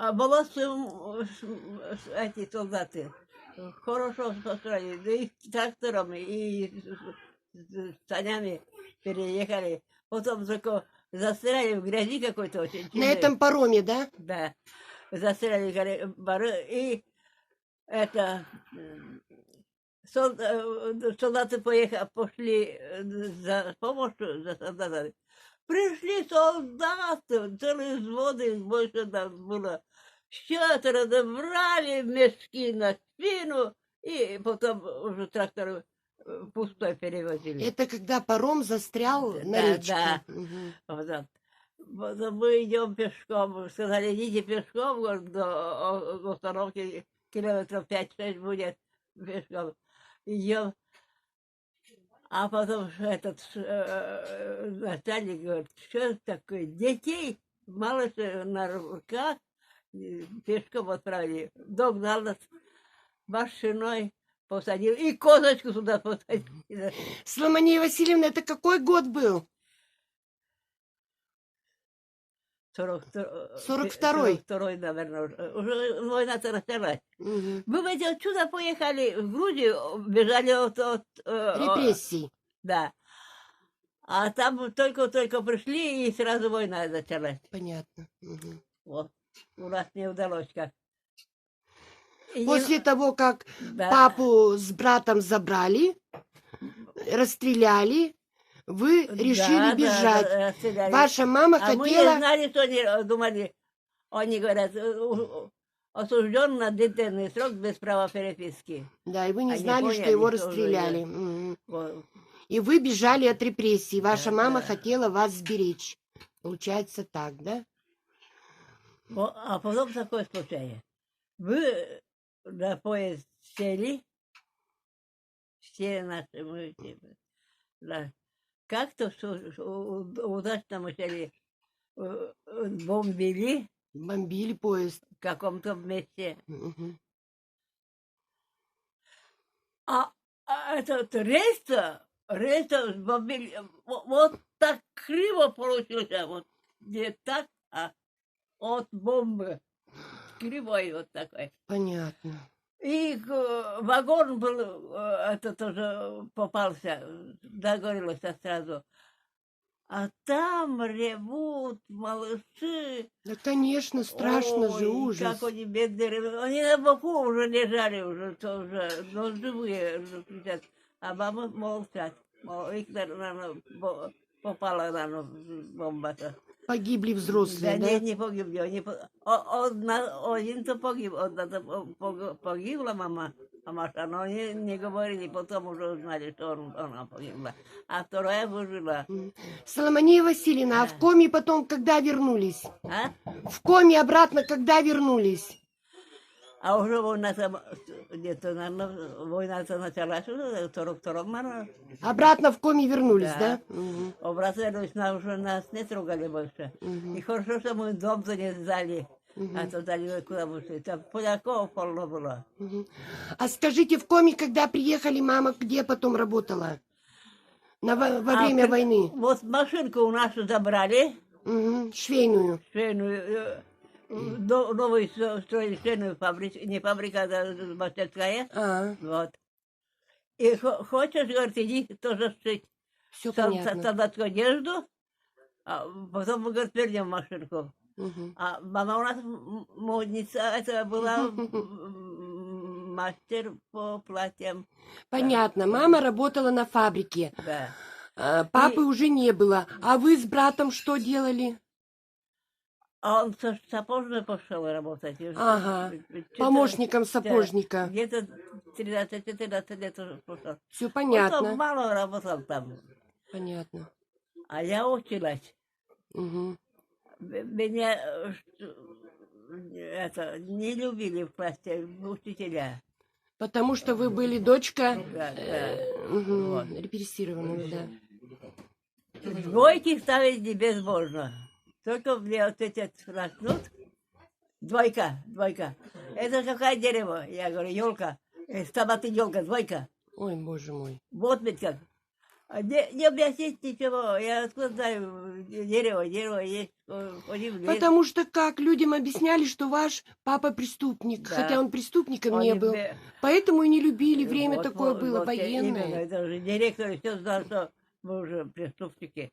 А молодцы эти солдаты. Хорошо построили. Да и трактором, и с санями переехали. Потом только застряли в грязи какой-то очень На сильной. этом пароме, да? Да. Застряли бары. И это... солдаты пошли за помощью за солдатами. Пришли солдаты, целые взводы, больше нас было. Все разобрали мешки на спину, и потом уже трактор пустой перевозили. Это когда паром застрял на Да, речке. да. Мгм. Вот мы идем пешком, сказали, идите пешком говорит, до остановки, километров 5-6 будет пешком. Идем. А потом этот начальник говорит, что такое, детей малыша на руках пешком отправили. Догнал нас машиной, посадил, и козочку туда посадил. Соломония Васильевна, это какой год был? 42-й. 42-й, наверное, уже война-то началась. Мгм. Мы в эти отсюда поехали в Грузию, бежали от Репрессий. да. А там только пришли, и сразу война началась. Понятно. Мгм. Вот. У нас не удалось как. И После того, как да. папу с братом забрали, расстреляли, вы решили Да, бежать. да, расстреляли. Ваша мама А мы не хотела... знали, что они думали. Они говорят, осужден на длительный срок без права переписки. Да, и вы не Они знали, что поняли, его что уже расстреляли. Мгм. Вот. И вы бежали от репрессий. Ваша Да, мама да. хотела вас сберечь. Получается так, да? А потом такое случай. Вы на поезд сели, все наши мы, да. Как-то удачно мы сели, бомбили Бомбили поезд. в каком-то месте. Мгм. А этот рейс бомбили, вот так криво получился, вот не так, а от бомбы. Кривой вот такой. Понятно. И вагон был, это тоже попался, догорелся сразу. А там ревут малыши. Да, конечно, страшно же, Ой, ужас. как они бедные ревут. Они на боку уже лежали, уже тоже, но живые уже кричат. А мама молчат. Их, наверное, попала, наверное, бомба-то. Погибли взрослые, Да, да? не погибли. Один-то погиб, одна-то погибла мама, а Маша, но не говорили, потом уже узнали, что она погибла. А вторая выжила. Соломония Васильевна, а в коме потом когда вернулись? А? В коме обратно когда вернулись? А уже война там, где-то, наверное, война-то началась уже, 42-м, наверное. Обратно в коме вернулись, Да. да? Мгм. Обратно уже нас не трогали больше. И хорошо, что мы дом-то не сдали. А то дали куда вышли. Там поляков полно было. Мгм. А скажите, в коме, когда приехали, мама где потом работала? Во время войны? Вот машинку у нас забрали, Мгм. Швейную. швейную, новую строили швейную фабрику, не фабрика, а мастерская. А, Вот. И хочешь, говорит, иди тоже шить все понятно. солдатскую одежду, а потом, говорит, вернем машинку. Мгм. А мама у нас модница, это была мастер по платьям. Понятно. Мама работала на фабрике. Да. А, папы уже не было. А вы с братом что делали? А он сапожный пошел работать. Ага. Что-то, Помощником да, сапожника. где-то 13-14 лет уже пошел. Все Он понятно. мало работал там. Понятно. А я училась. Мгм. Меня это, не любили в классе учителя. Потому что вы были дочка Да, да. Вот. репрессированного, да. Двойки ставить не безбожно. Только мне вот эти начнут. Двойка. Это какое дерево? Я говорю, елка. Стоматы елка, двойка. Ой, боже мой. Вот ведь как. Не объяснить ничего. Я откуда знаю, дерево есть. Ходим в лес. Потому что как людям объясняли, что ваш папа преступник, Да. хотя он преступником не Ходим в был. лес. Поэтому и не любили, время Вот, такое вот, было, вот, именно, военное. это же директор все знал, что мы уже преступники.